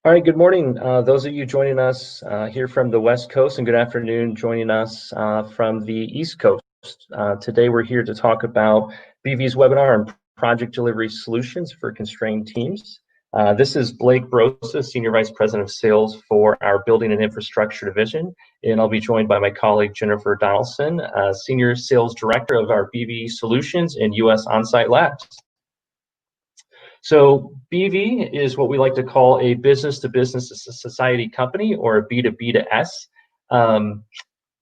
All right, good morning. Those of you joining us here from the West Coast, and good afternoon joining us from the East Coast. Today we're here to talk about BV's webinar on project delivery solutions for constrained teams. This is Blake.brosa, Senior Vice President of Sales for our Building and Infrastructure Division, and I'll be joined by my colleague Jennifer.donelson, Senior Sales Director of our BV Solutions and U.S. Onsite Labs. So BV is what we like to call a business-to-business society company, or a B2B2S.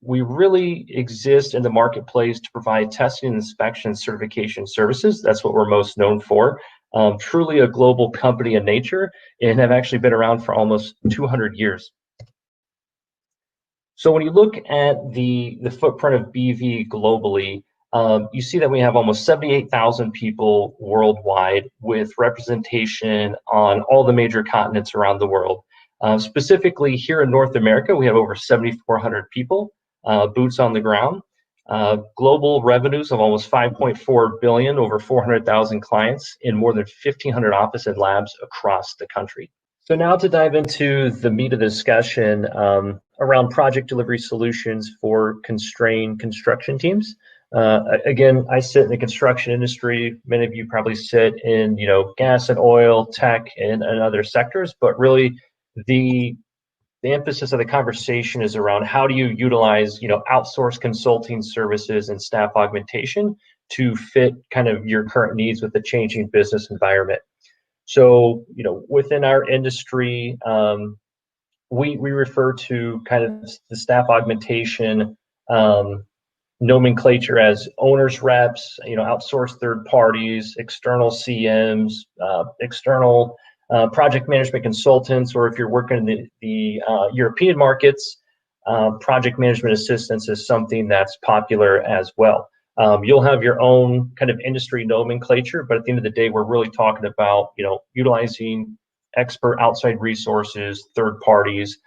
We really exist in the marketplace to provide testing, inspection, certification services. That's what we're most known for. Truly a global company in nature, and have actually been around for almost 200 years. So when you look at the footprint of BV globally, you see that we have almost 78,000 people worldwide, with representation on all the major continents around the world. Specifically here in North America, we have over 7,400 people, boots on the ground. Global revenues of almost 5.4 billion, over 400,000 clients in more than 1,500 offices and labs across the country. So now to dive into the meat of the discussion around project delivery solutions for constrained construction teams. Again, I sit in the construction industry. Many of you probably sit in, gas and oil, tech, and other sectors. But really, the emphasis of the conversation is around how do you utilize, outsource consulting services and staff augmentation to fit kind of your current needs with the changing business environment. So, within our industry, we refer to kind of the staff augmentation nomenclature as owners reps, outsourced third parties, external CMs, external project management consultants, or if you're working in the European markets, project management assistants is something that's popular as well. You'll have your own kind of industry nomenclature, but at the end of the day, we're really talking about, utilizing expert outside resources, third parties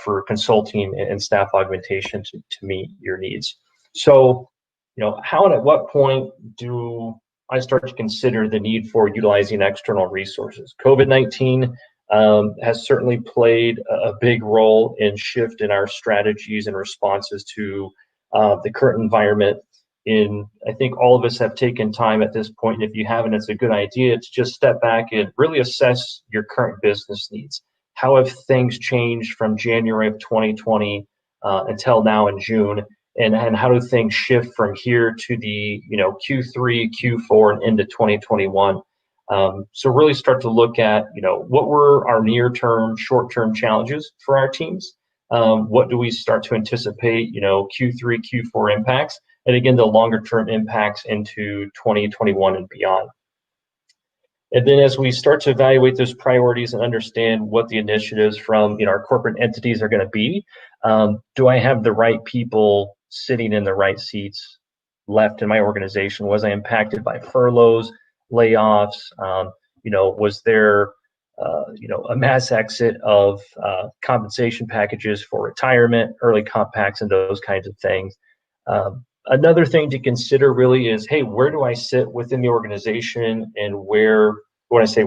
for consulting and staff augmentation to meet your needs. So, how and at what point do I start to consider the need for utilizing external resources? COVID-19 has certainly played a big role in shift in our strategies and responses to the current environment. I think all of us have taken time at this point, and if you haven't, it's a good idea to just step back and really assess your current business needs. How have things changed from January of 2020 until now in June? And how do things shift from here to the Q3, Q4, and into 2021? So really start to look at what were our near-term, short-term challenges for our teams. What do we start to anticipate Q3, Q4 impacts, and again the longer-term impacts into 2021 and beyond. And then as we start to evaluate those priorities and understand what the initiatives from our corporate entities are going to be, do I have the right people sitting in the right seats left in my organization? Was I impacted by furloughs, layoffs? Was there a mass exit of compensation packages for retirement, early compacts, and those kinds of things? Another thing to consider really is, hey, where do I sit within the organization, and where, when I say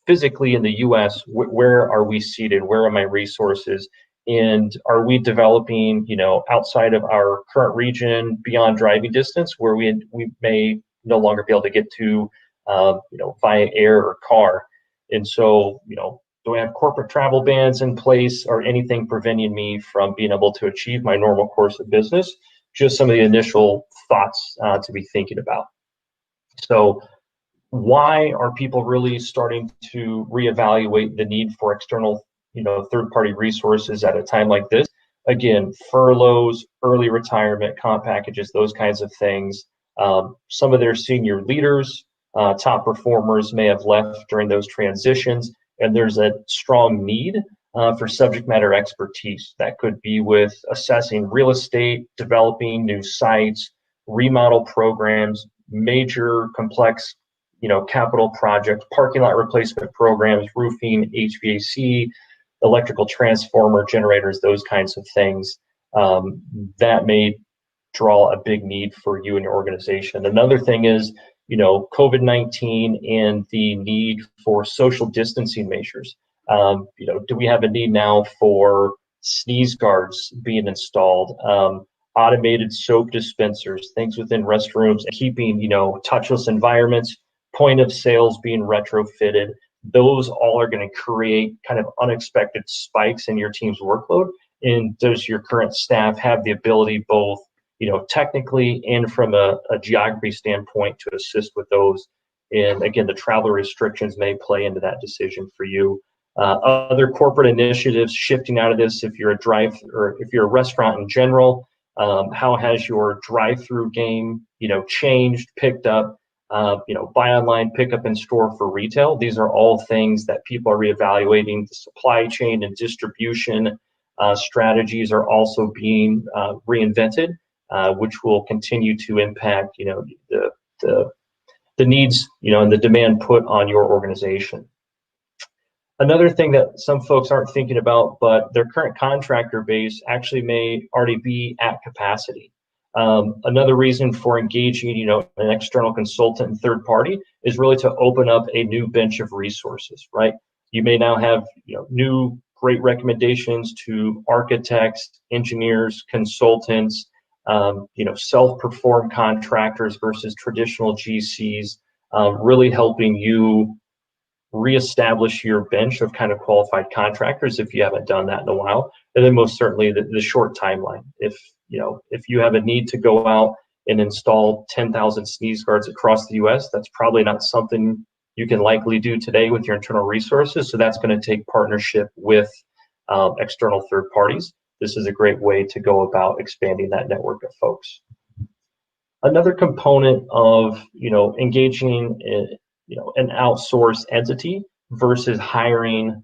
physically in the US, where are we seated? Where are my resources? And are we developing, outside of our current region, beyond driving distance, where we may no longer be able to get to, via air or car? And so, do I have corporate travel bans in place, or anything preventing me from being able to achieve my normal course of business? Just some of the initial thoughts to be thinking about. So why are people really starting to reevaluate the need for external, third-party resources at a time like this? Again, furloughs, early retirement, comp packages, those kinds of things. Some of their senior leaders, top performers may have left during those transitions, and there's a strong need for subject matter expertise. That could be with assessing real estate, developing new sites, remodel programs, major complex, capital projects, parking lot replacement programs, roofing, HVAC, electrical transformer generators, those kinds of things. That may draw a big need for you and your organization. Another thing is, COVID-19 and the need for social distancing measures. Do we have a need now for sneeze guards being installed? Automated soap dispensers, things within restrooms, keeping, touchless environments, point of sales being retrofitted. Those all are going to create kind of unexpected spikes in your team's workload. And does your current staff have the ability, both, technically and from a geography standpoint, to assist with those? And again, the travel restrictions may play into that decision for you. Other corporate initiatives shifting out of this, if you're a restaurant in general, how has your drive-through game, changed, picked up, buy online, pick up in store for retail? These are all things that people are reevaluating. The supply chain and distribution strategies are also being reinvented, which will continue to impact, the needs, and the demand put on your organization. Another thing that some folks aren't thinking about, but their current contractor base actually may already be at capacity. Another reason for engaging, an external consultant and third party is really to open up a new bench of resources, right? You may now have, new great recommendations to architects, engineers, consultants, self-performed contractors versus traditional GCs, really helping you reestablish your bench of kind of qualified contractors if you haven't done that in a while. And then most certainly the short timeline. If you have a need to go out and install 10,000 sneeze guards across the US, that's probably not something you can likely do today with your internal resources. So that's going to take partnership with external third parties. This is a great way to go about expanding that network of folks. Another component of, engaging an outsourced entity versus hiring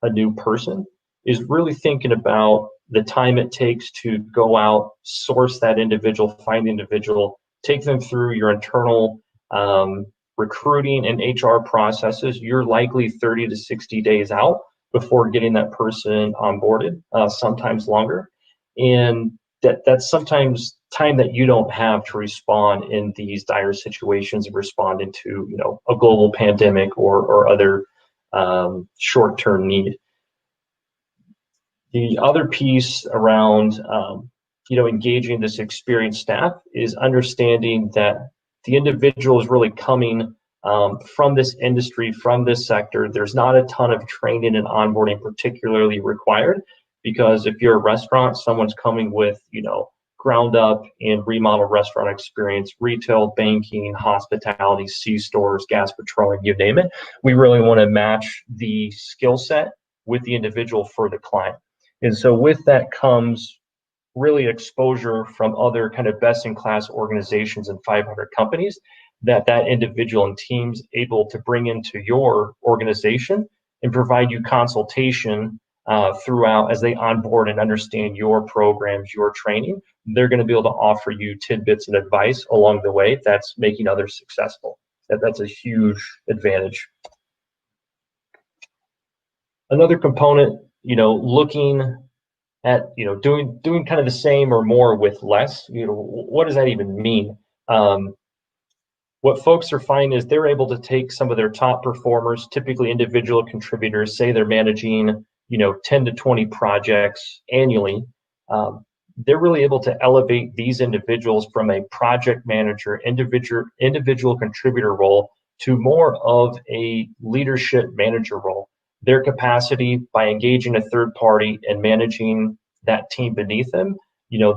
a new person is really thinking about the time it takes to go out, source that individual, find the individual, take them through your internal recruiting and HR processes. You're likely 30 to 60 days out before getting that person onboarded, sometimes longer. And that's sometimes time that you don't have to respond in these dire situations of responding to, a global pandemic or other short-term need. The other piece around, engaging this experienced staff is understanding that the individual is really coming from this industry, from this sector. There's not a ton of training and onboarding particularly required, because if you're a restaurant, someone's coming with, ground up and remodel restaurant experience, retail, banking, hospitality, C-stores, gas, petroleum, you name it. We really want to match the skill set with the individual for the client. And so with that comes really exposure from other kind of best-in-class organizations and 500 companies that individual and team's able to bring into your organization and provide you consultation throughout as they onboard and understand your programs, your training. They're going to be able to offer you tidbits and advice along the way that's making others successful. That's a huge advantage. Another component, looking at, doing kind of the same or more with less. What does that even mean? What folks are finding is they're able to take some of their top performers, typically individual contributors, say they're managing, 10 to 20 projects annually. They're really able to elevate these individuals from a project manager, individual contributor role to more of a leadership manager role. Their capacity by engaging a third party and managing that team beneath them,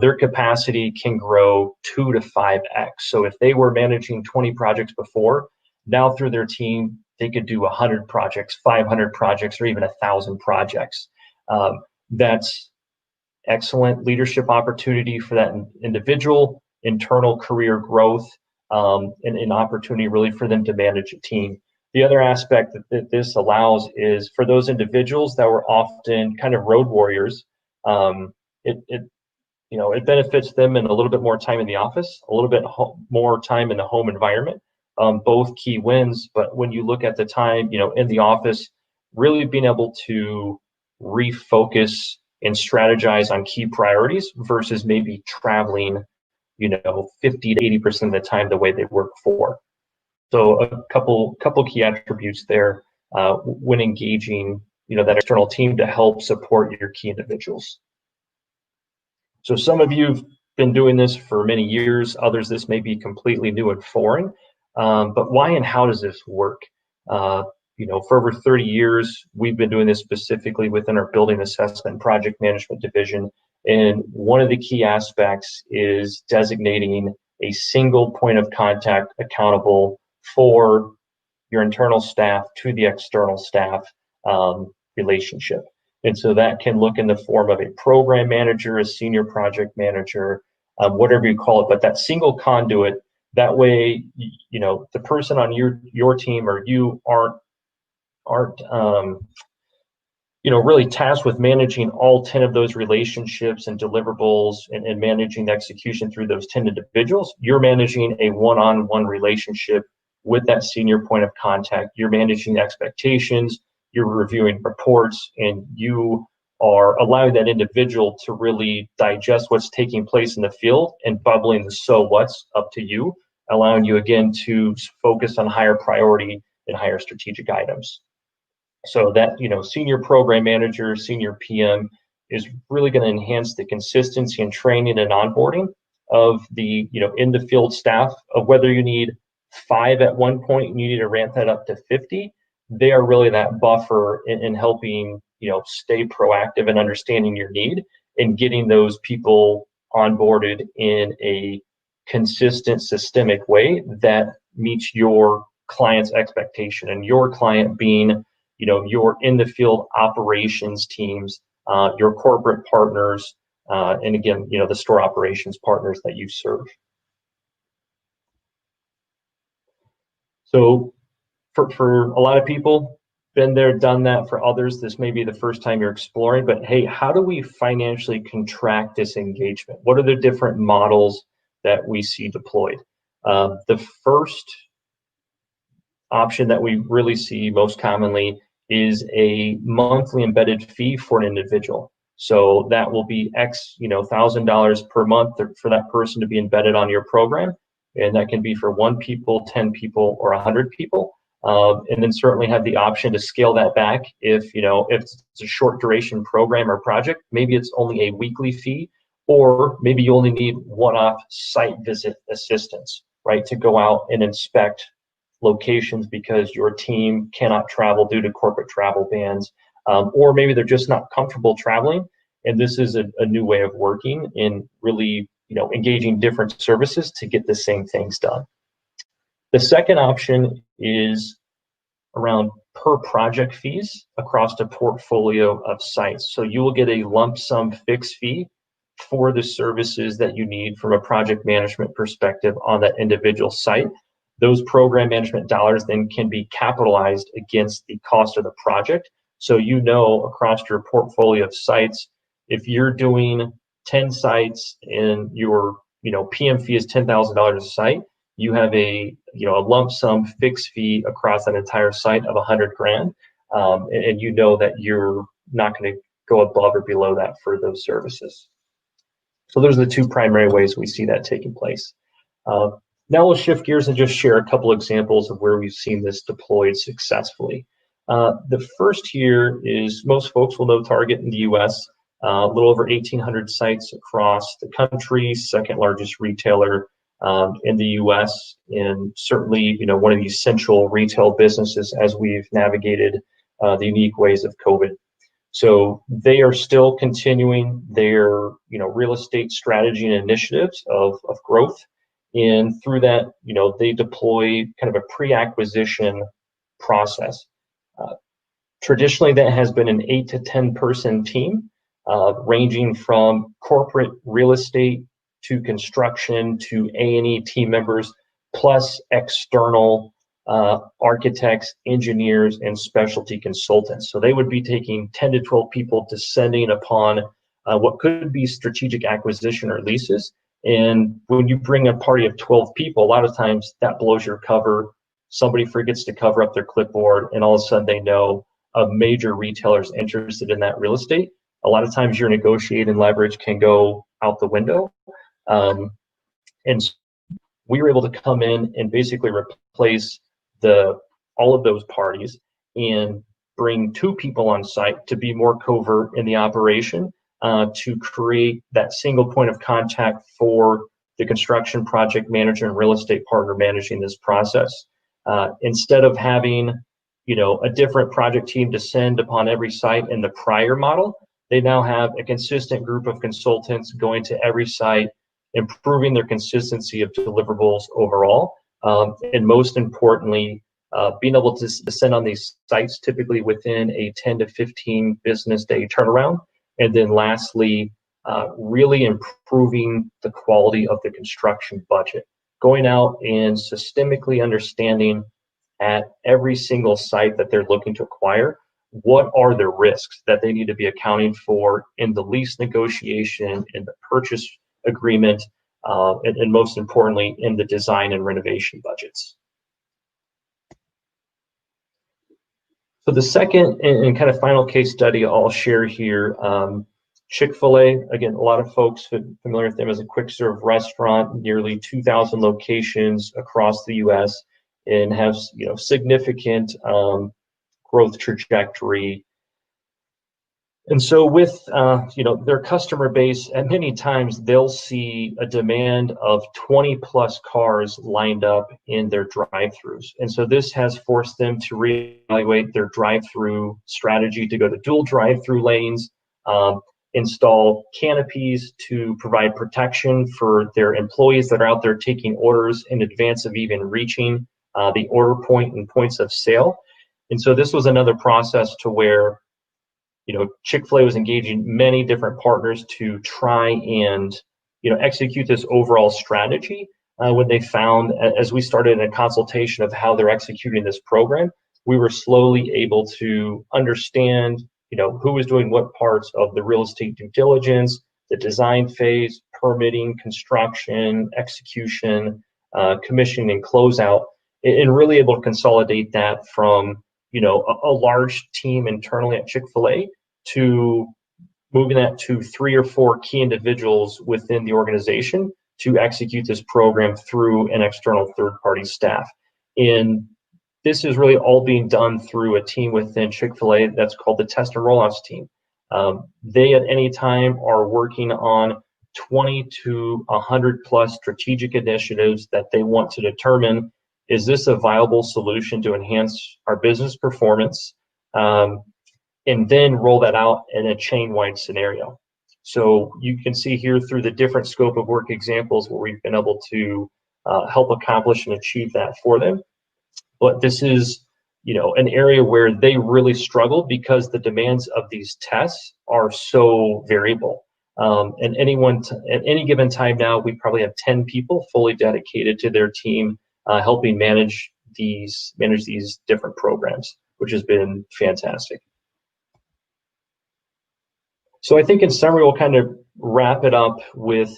their capacity can grow 2 to 5x. So if they were managing 20 projects before, now through their team, they could do 100 projects, 500 projects, or even 1,000 projects. That's excellent leadership opportunity for that individual, internal career growth, and an opportunity really for them to manage a team. The other aspect that this allows is for those individuals that were often kind of road warriors, it benefits them in a little bit more time in the office, a little bit more time in the home environment, both key wins. But when you look at the time, in the office, really being able to refocus and strategize on key priorities versus maybe traveling, 50 to 80% of the time the way they were before. So a couple key attributes there when engaging that external team to help support your key individuals. So some of you have been doing this for many years, others this may be completely new and foreign, but why and how does this work? For over 30 years, we've been doing this specifically within our building assessment and project management division. And one of the key aspects is designating a single point of contact accountable for your internal staff to the external staff relationship. And so that can look in the form of a program manager, a senior project manager, whatever you call it, but that single conduit, that way, the person on your team or you aren't really tasked with managing all 10 of those relationships and deliverables and managing the execution through those 10 individuals. You're managing a one-on-one relationship with that senior point of contact. You're managing expectations, you're reviewing reports, and you are allowing that individual to really digest what's taking place in the field and bubbling the so what's up to you, allowing you again to focus on higher priority and higher strategic items. So that, senior program manager, senior PM is really going to enhance the consistency and training and onboarding of the, in the field staff, of whether you need 5 at one point and you need to ramp that up to 50. They are really that buffer in helping, stay proactive and understanding your need and getting those people onboarded in a consistent, systemic way that meets your client's expectation, and your client being your in the field operations teams, your corporate partners, and again, the store operations partners that you serve. So for a lot of people, been there, done that. For others, this may be the first time you're exploring, but hey, how do we financially contract this engagement? What are the different models that we see deployed? The first option that we really see most commonly is a monthly embedded fee for an individual. So that will be X, $1,000 per month for that person to be embedded on your program. And that can be for 1 people, 10 people, or 100 people. And then certainly have the option to scale that back if it's a short duration program or project. Maybe it's only a weekly fee, or maybe you only need one-off site visit assistance, right, to go out and inspect locations because your team cannot travel due to corporate travel bans, or maybe they're just not comfortable traveling, and this is a new way of working in really engaging different services to get the same things done. The second option is around per project fees across a portfolio of sites. So you will get a lump sum fixed fee for the services that you need from a project management perspective on that individual site. Those program management dollars then can be capitalized against the cost of the project. So across your portfolio of sites, if you're doing 10 sites and your PM fee is $10,000 a site, you have a lump sum fixed fee across that entire site of $100,000, and that you're not going to go above or below that for those services. So those are the 2 primary ways we see that taking place. Now we'll shift gears and just share a couple examples of where we've seen this deployed successfully. The first here is, most folks will know Target in the US, a little over 1,800 sites across the country, second largest retailer in the US, and certainly one of the essential retail businesses as we've navigated the unique ways of COVID. So they are still continuing their real estate strategy and initiatives of growth. And through that, they deploy kind of a pre-acquisition process. Traditionally, that has been an 8 to 10 person team, ranging from corporate real estate to construction to A&E team members, plus external architects, engineers, and specialty consultants. So they would be taking 10 to 12 people descending upon what could be strategic acquisition or leases. And when you bring a party of 12 people, a lot of times that blows your cover. Somebody forgets to cover up their clipboard, and all of a sudden they know a major retailer is interested in that real estate. A lot of times your negotiating leverage can go out the window. And we were able to come in and basically replace all of those parties and bring 2 people on site to be more covert in the operation, to create that single point of contact for the construction project manager and real estate partner managing this process. Instead of having, a different project team descend upon every site in the prior model, they now have a consistent group of consultants going to every site, improving their consistency of deliverables overall, and most importantly, being able to descend on these sites typically within a 10 to 15 business day turnaround. And then lastly, really improving the quality of the construction budget, going out and systemically understanding at every single site that they're looking to acquire, what are the risks that they need to be accounting for in the lease negotiation, in the purchase agreement, and most importantly, in the design and renovation budgets. So the second and kind of final case study I'll share here, ChickfilA, again, a lot of folks familiar with them as a quick serve restaurant, nearly 2,000 locations across the US, and has significant growth trajectory. And so with their customer base, at many times they'll see a demand of 20 plus cars lined up in their drive-throughs. And so this has forced them to reevaluate their drive-through strategy to go to dual drive-through lanes, install canopies to provide protection for their employees that are out there taking orders in advance of even reaching the order point and points of sale. And so this was another process to where ChickfilA was engaging many different partners to try and execute this overall strategy. When they found, as we started in a consultation of how they're executing this program, we were slowly able to understand who was doing what parts of the real estate due diligence, the design phase, permitting, construction, execution, commissioning, and closeout, and really able to consolidate that from a large team internally at ChickfilA to moving that to 3 or 4 key individuals within the organization to execute this program through an external third-party staff. And this is really all being done through a team within ChickfilA that's called the Test and Rollouts team. They at any time are working on 20 to 100 plus strategic initiatives that they want to determine, is this a viable solution to enhance our business performance, and then roll that out in a chain-wide scenario. So you can see here through the different scope of work examples where we've been able to help accomplish and achieve that for them. But this is an area where they really struggle because the demands of these tests are so variable. And at any given time now, we probably have 10 people fully dedicated to their team, helping manage these different programs, which has been fantastic. So I think in summary, we'll kind of wrap it up with,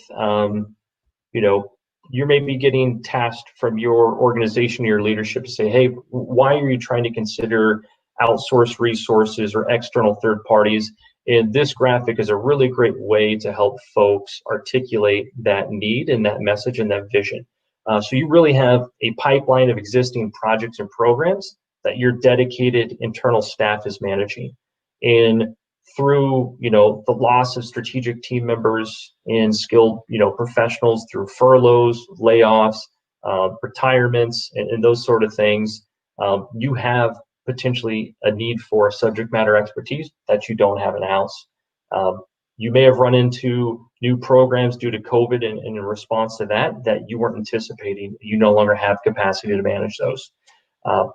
you're maybe getting tasked from your organization, your leadership to say, hey, why are you trying to consider outsourced resources or external third parties? And this graphic is a really great way to help folks articulate that need and that message and that vision. So you really have a pipeline of existing projects and programs that your dedicated internal staff is managing. And through the loss of strategic team members and skilled professionals, through furloughs, layoffs, retirements, and those sort of things, you have potentially a need for subject matter expertise that you don't have in-house. You may have run into new programs due to COVID, and in response to that you weren't anticipating. You no longer have capacity to manage those.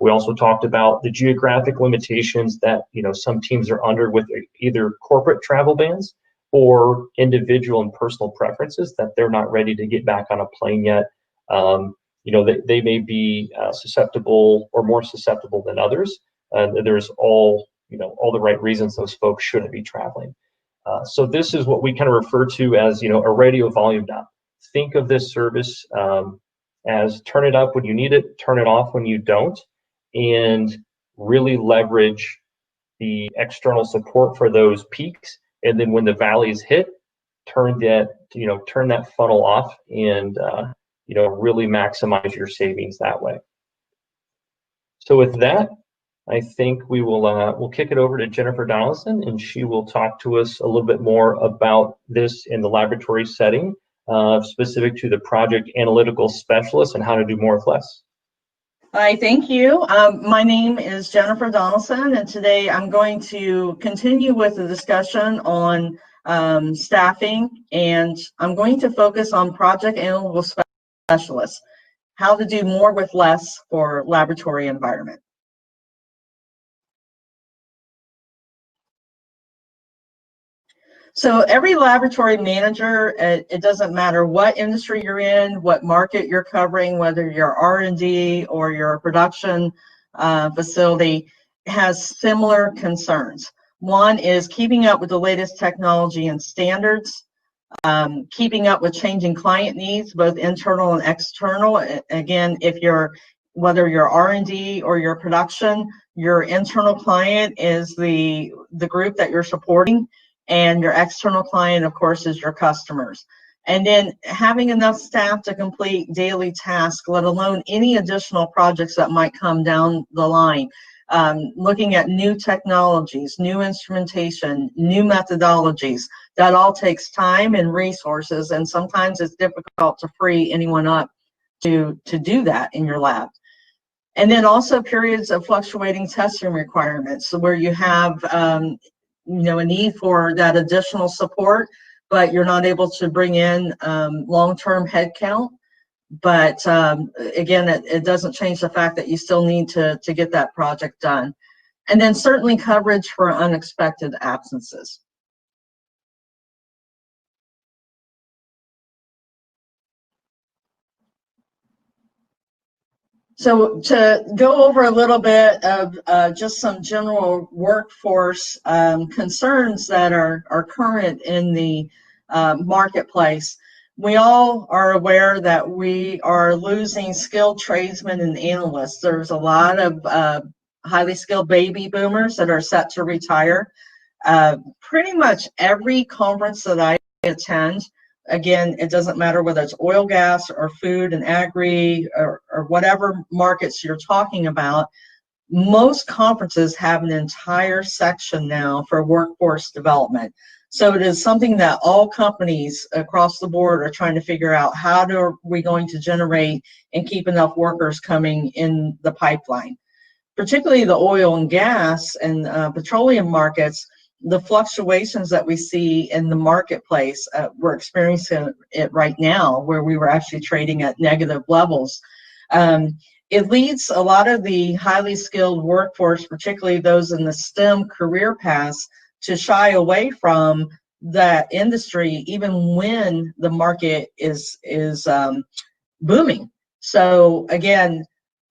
We also talked about the geographic limitations that some teams are under with either corporate travel bans or individual and personal preferences that they're not ready to get back on a plane yet. They may be susceptible or more susceptible than others. There's all the right reasons those folks shouldn't be traveling. So this is what we kind of refer to as a radio volume down. Think of this service as turn it up when you need it, turn it off when you don't, and really leverage the external support for those peaks. And then when the valleys hit, turn that funnel off and really maximize your savings that way. So with that, I think we'll kick it over to Jennifer Donelson, and she will talk to us a little bit more about this in the laboratory setting, specific to the project analytical specialist and how to do more with less. Hi, thank you. My name is Jennifer Donelson, and today I'm going to continue with the discussion on staffing, and I'm going to focus on project analytical specialists, how to do more with less for laboratory environment. So every laboratory manager, it doesn't matter what industry you're in, what market you're covering, whether you're R&D or you're a production facility, has similar concerns. One is keeping up with the latest technology and standards, keeping up with changing client needs, both internal and external. Again, whether you're R&D or your production, your internal client is the group that you're supporting, and your external client, of course, is your customers. And then having enough staff to complete daily tasks, let alone any additional projects that might come down the line. Looking at new technologies, new instrumentation, new methodologies, that all takes time and resources, and sometimes it's difficult to free anyone up to do that in your lab. And then also periods of fluctuating testing requirements, so where you have a need for that additional support, but you're not able to bring in long-term headcount. But again, it doesn't change the fact that you still need to get that project done. And then certainly coverage for unexpected absences. So to go over a little bit of just some general workforce concerns that are current in the marketplace, we all are aware that we are losing skilled tradesmen and analysts. There's a lot of highly skilled baby boomers that are set to retire. Pretty much every conference that I attend, again, it doesn't matter whether it's oil, gas, or food and agri, or whatever markets you're talking about, most conferences have an entire section now for workforce development. So it is something that all companies across the board are trying to figure out, how are we going to generate and keep enough workers coming in the pipeline. Particularly the oil and gas and petroleum markets, the fluctuations that we see in the marketplace, we're experiencing it right now, where we were actually trading at negative levels. It leads a lot of the highly skilled workforce, particularly those in the STEM career paths, to shy away from that industry, even when the market is booming. So again,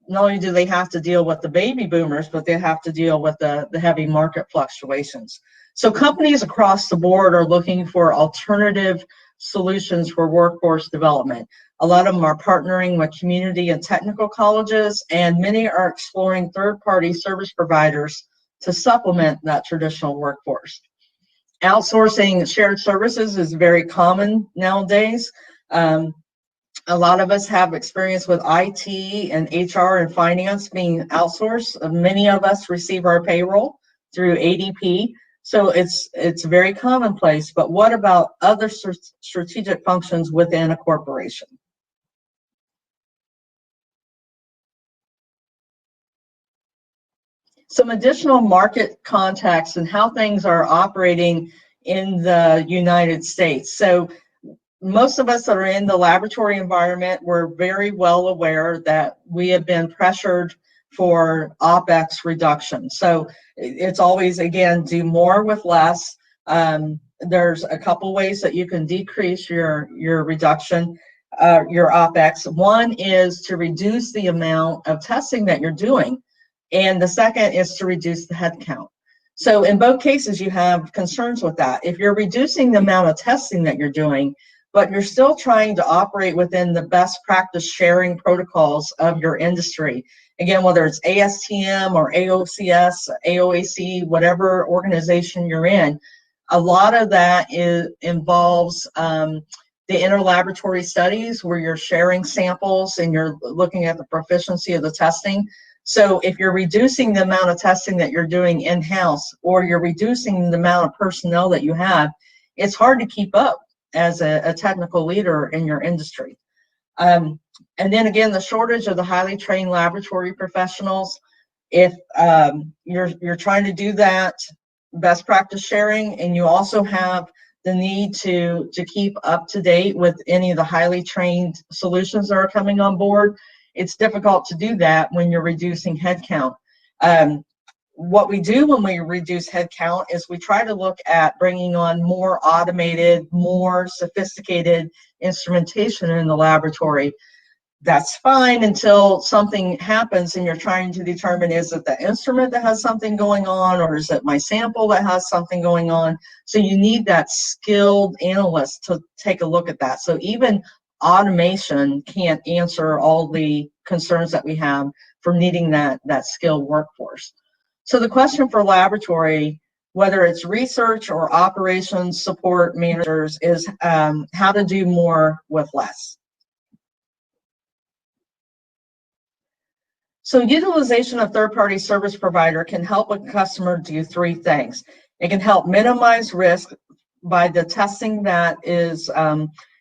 not only do they have to deal with the baby boomers, but they have to deal with the heavy market fluctuations. So companies across the board are looking for alternative solutions for workforce development. A lot of them are partnering with community and technical colleges, and many are exploring third-party service providers to supplement that traditional workforce. Outsourcing shared services is very common nowadays. A lot of us have experience with IT and HR and finance being outsourced. Many of us receive our payroll through ADP. So it's very commonplace, but what about other strategic functions within a corporation? Some additional market context and how things are operating in the United States. So most of us that are in the laboratory environment, we're very well aware that we have been pressured for OpEx reduction. So it's always, again, do more with less. There's a couple ways that you can decrease your reduction, your OpEx. One is to reduce the amount of testing that you're doing, and the second is to reduce the headcount. So in both cases, you have concerns with that. If you're reducing the amount of testing that you're doing, but you're still trying to operate within the best practice sharing protocols of your industry. Again, whether it's ASTM or AOCS, AOAC, whatever organization you're in, a lot of that involves the interlaboratory studies where you're sharing samples and you're looking at the proficiency of the testing. So if you're reducing the amount of testing that you're doing in-house, or you're reducing the amount of personnel that you have, it's hard to keep up as a technical leader in your industry. And then again, the shortage of the highly trained laboratory professionals. If you're trying to do that best practice sharing, and you also have the need to keep up to date with any of the highly trained solutions that are coming on board, it's difficult to do that when you're reducing headcount. What we do when we reduce headcount is we try to look at bringing on more automated, more sophisticated instrumentation in the laboratory. That's fine until something happens and you're trying to determine, is it the instrument that has something going on, or is it my sample that has something going on? So you need that skilled analyst to take a look at that. So even automation can't answer all the concerns that we have for needing that skilled workforce. So the question for laboratory, whether it's research or operations support managers, is how to do more with less. So utilization of third-party service provider can help a customer do three things. It can help minimize risk by the testing that is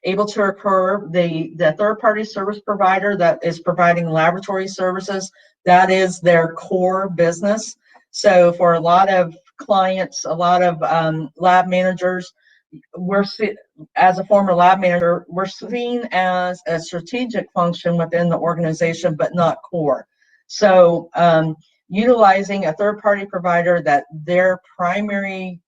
able to occur. The third-party service provider that is providing laboratory services, that is their core business. So for a lot of clients, a lot of lab managers, as a former lab manager, we're seen as a strategic function within the organization, but not core. So utilizing a third-party provider that their primary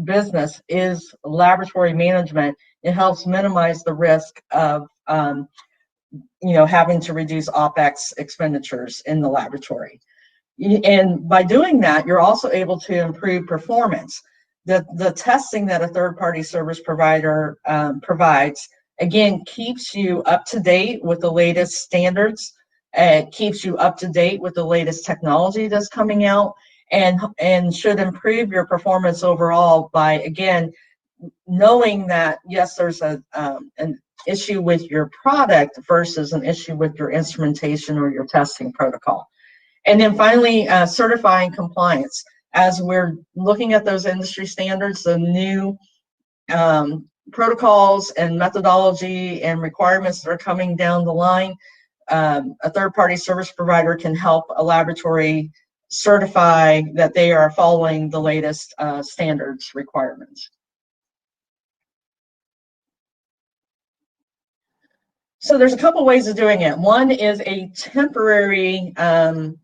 business is laboratory management, it helps minimize the risk of having to reduce OpEx expenditures in the laboratory. And by doing that, you're also able to improve performance. The testing that a third-party service provider provides, again, keeps you up to date with the latest standards. It keeps you up to date with the latest technology that's coming out, and should improve your performance overall by, again, knowing that, yes, there's an issue with your product versus an issue with your instrumentation or your testing protocol. And then finally, certifying compliance. As we're looking at those industry standards, the new protocols and methodology and requirements that are coming down the line, a third-party service provider can help a laboratory certify that they are following the latest standards requirements. So there's a couple ways of doing it. One is a temporary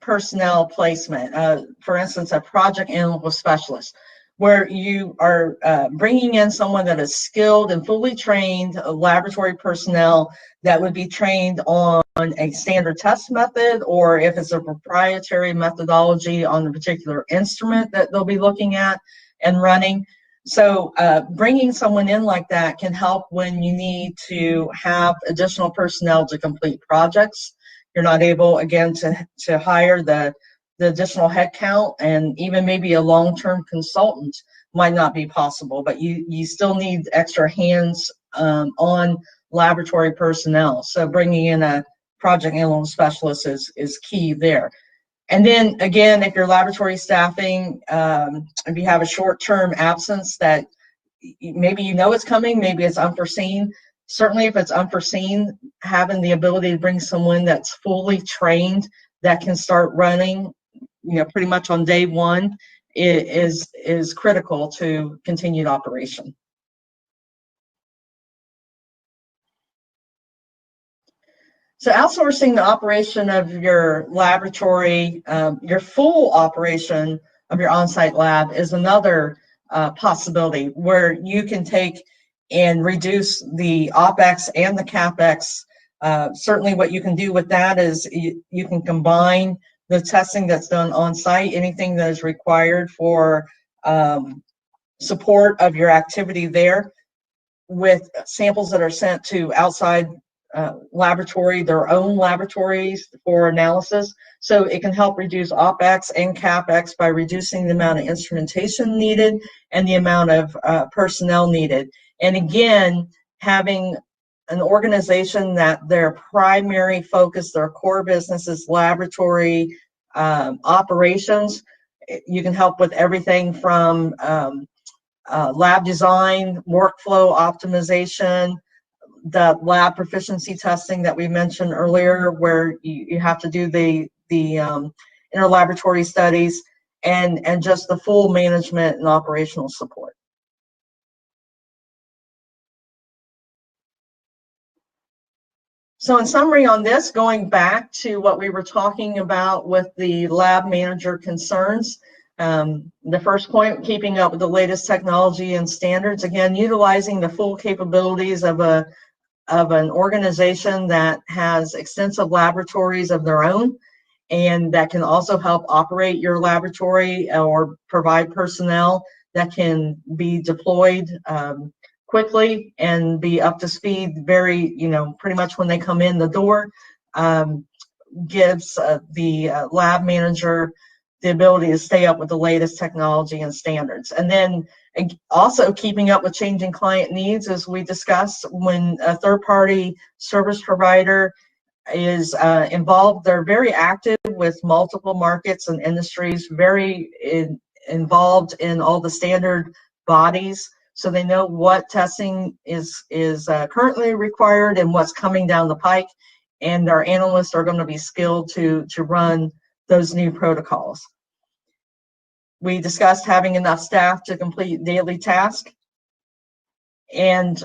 personnel placement. For instance, a project analytical specialist, where you are bringing in someone that is skilled and fully trained laboratory personnel that would be trained on a standard test method, or if it's a proprietary methodology on the particular instrument that they'll be looking at and running. So bringing someone in like that can help when you need to have additional personnel to complete projects. You're not able, again, to hire the additional headcount, and even maybe a long-term consultant might not be possible, but you still need extra hands on laboratory personnel. So bringing in a project analytical specialist is key there. And then again, if you're laboratory staffing, if you have a short-term absence that maybe it's coming, maybe it's unforeseen. Certainly if it's unforeseen, having the ability to bring someone that's fully trained that can start running, pretty much on day one is critical to continued operation. So outsourcing the operation of your laboratory, your full operation of your on-site lab is another possibility where you can take and reduce the OpEx and the CapEx. Certainly what you can do with that is you can combine the testing that's done on-site, anything that is required for support of your activity there, with samples that are sent to outside laboratory, their own laboratories for analysis. So it can help reduce OpEx and CapEx by reducing the amount of instrumentation needed and the amount of personnel needed. And again, having an organization that their primary focus, their core business is laboratory operations. You can help with everything from lab design, workflow optimization, the lab proficiency testing that we mentioned earlier, where you have to do the interlaboratory studies, and just the full management and operational support. So in summary on this, going back to what we were talking about with the lab manager concerns, the first point, keeping up with the latest technology and standards. Again, utilizing the full capabilities of an organization that has extensive laboratories of their own, and that can also help operate your laboratory or provide personnel that can be deployed quickly and be up to speed very, pretty much when they come in the door. Gives the lab manager the ability to stay up with the latest technology and standards. And then also keeping up with changing client needs, as we discussed. When a third-party service provider is involved, they're very active with multiple markets and industries, very involved in all the standard bodies, so they know what testing is currently required and what's coming down the pike, and our analysts are going to be skilled to run those new protocols. We discussed having enough staff to complete daily tasks, and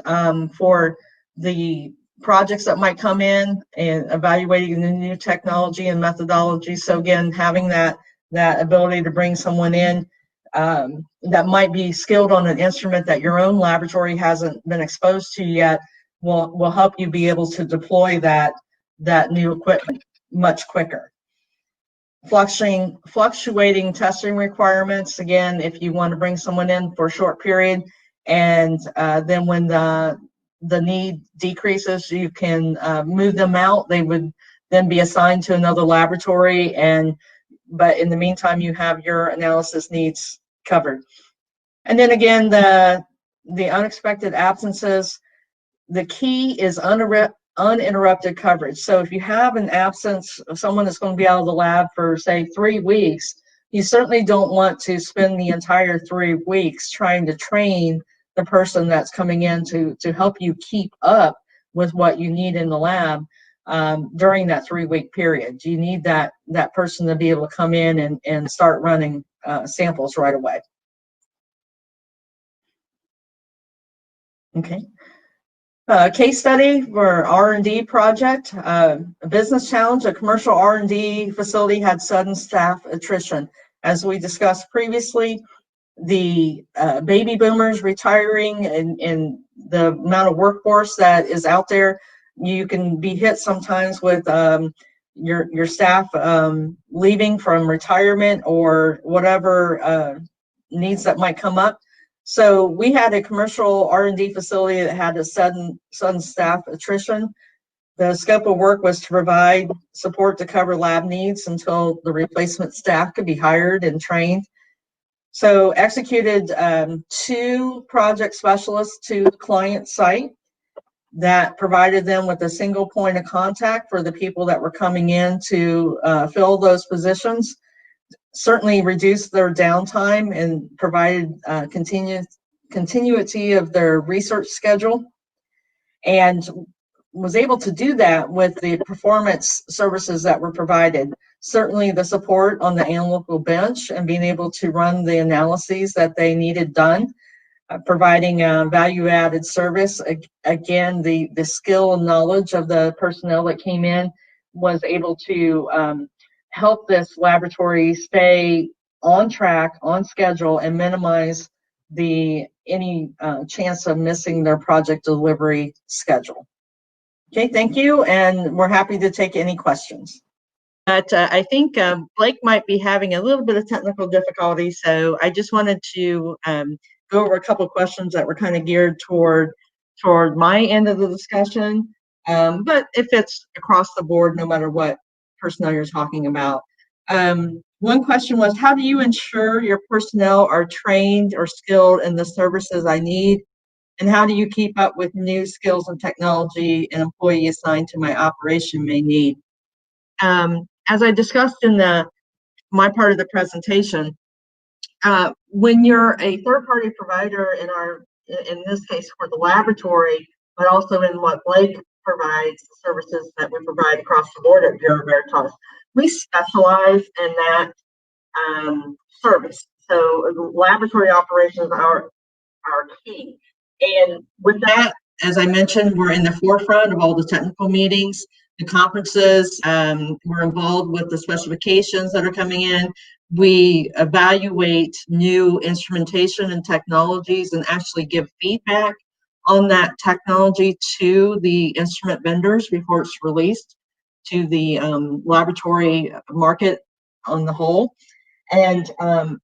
for the projects that might come in and evaluating the new technology and methodology. So again, having that ability to bring someone in that might be skilled on an instrument that your own laboratory hasn't been exposed to yet will help you be able to deploy that new equipment much quicker. Fluctuating testing requirements. Again, if you want to bring someone in for a short period, and then when the need decreases, you can move them out. They would then be assigned to another laboratory, but in the meantime, you have your analysis needs covered. And then again, the unexpected absences. The key is uninterrupted coverage. So if you have an absence of someone that's going to be out of the lab for, say, 3 weeks, you certainly don't want to spend the entire 3 weeks trying to train the person that's coming in to help you keep up with what you need in the lab during that 3-week period. You need that person to be able to come in and start running samples right away. Okay. Case study for R&D project. A business challenge. A commercial R&D facility had sudden staff attrition. As we discussed previously, the baby boomers retiring and the amount of workforce that is out there, you can be hit sometimes with your staff leaving from retirement or whatever needs that might come up. So we had a commercial R&D facility that had a sudden staff attrition. The scope of work was to provide support to cover lab needs until the replacement staff could be hired and trained. So executed 2 project specialists to the client site that provided them with a single point of contact for the people that were coming in to fill those positions. Certainly reduced their downtime and provided continuity of their research schedule, and was able to do that with the performance services that were provided. Certainly the support on the analytical bench and being able to run the analyses that they needed done, providing a value-added service. Again, the skill and knowledge of the personnel that came in was able to help this laboratory stay on track, on schedule, and minimize any chance of missing their project delivery schedule. Okay, thank you, and we're happy to take any questions. But I think Blake might be having a little bit of technical difficulty, so I just wanted to go over a couple of questions that were kind of geared toward my end of the discussion. But if it's across the board, no matter what personnel you're talking about. One question was, how do you ensure your personnel are trained or skilled in the services I need? And how do you keep up with new skills and technology an employee assigned to my operation may need? As I discussed in the my part of the presentation. When you're a third-party provider in this case for the laboratory, but also in what Blake provides, the services that we provide across the board at Bureau Veritas, we specialize in that service. So laboratory operations are key. And with that, as I mentioned, we're in the forefront of all the technical meetings, the conferences. We're involved with the specifications that are coming in. We evaluate new instrumentation and technologies and actually give feedback on that technology to the instrument vendors before it's released to the laboratory market on the whole. And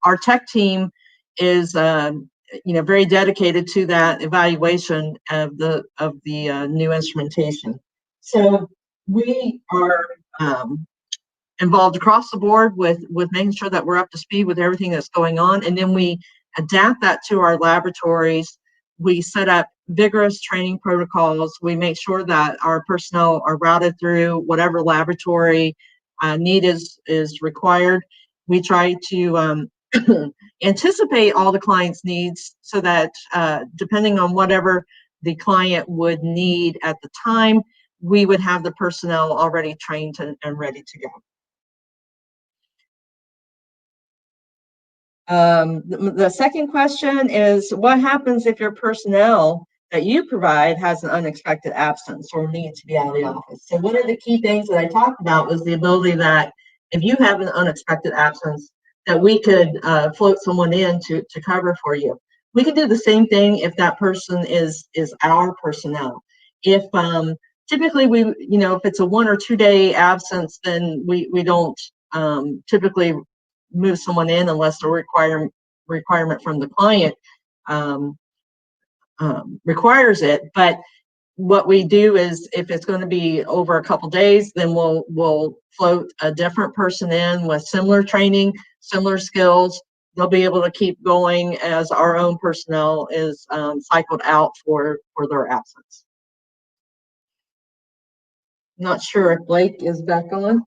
our tech team is very dedicated to that evaluation of the new instrumentation. So we are involved across the board with making sure that we're up to speed with everything that's going on, and then we adapt that to our laboratories. We set up vigorous training protocols. We make sure that our personnel are routed through whatever laboratory need is required. We try to anticipate all the client's needs so that depending on whatever the client would need at the time, we would have the personnel already trained and ready to go. The second question is, what happens if your personnel that you provide has an unexpected absence or needs to be out of the office? So one of the key things that I talked about was the ability that if you have an unexpected absence, that we could float someone in to cover for you. We can do the same thing if that person is our personnel. If typically if it's a 1 or 2 day absence, then we don't typically move someone in unless the requirement from the client requires it. But what we do is, if it's going to be over a couple days, then we'll float a different person in with similar training, similar skills. They'll be able to keep going as our own personnel is cycled out for their absence. Not sure if Blake is back on.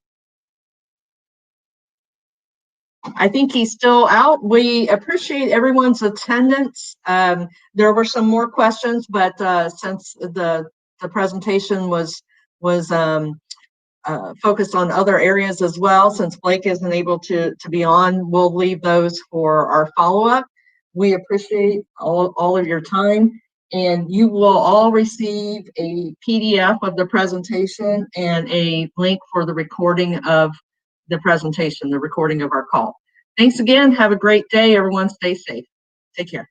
I think he's still out. We appreciate everyone's attendance. There were some more questions, but since the presentation was focused on other areas as well, since Blake isn't able to be on, we'll leave those for our follow-up. We appreciate all of your time, and you will all receive a PDF of the presentation and a link for the recording of the presentation, the recording of our call. Thanks again. Have a great day, everyone. Stay safe. Take care.